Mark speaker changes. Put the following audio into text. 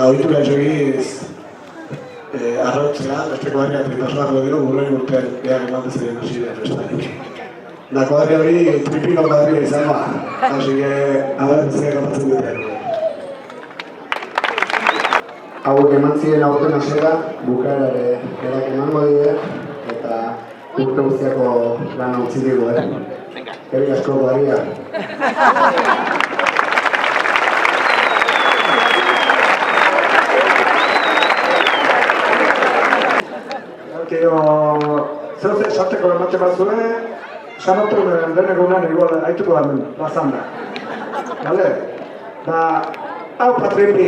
Speaker 1: ohitura egiz arrautzea, beste kuadria tritasunako dira, gurren urtean behar eman dezen hasiren festarik. Da kuadria hori tripiko kuadria izan ba, hasi haber zea kapatzen dute. Hauek eman ziren aurten hasiera, bukaerare erak emango dira, eta urte guztiako lana utzi digu, Eri asko kuadria. Zer esateko ematen bat zuen, sanatu den egunan igual haituko da plazan da. Hau patripi,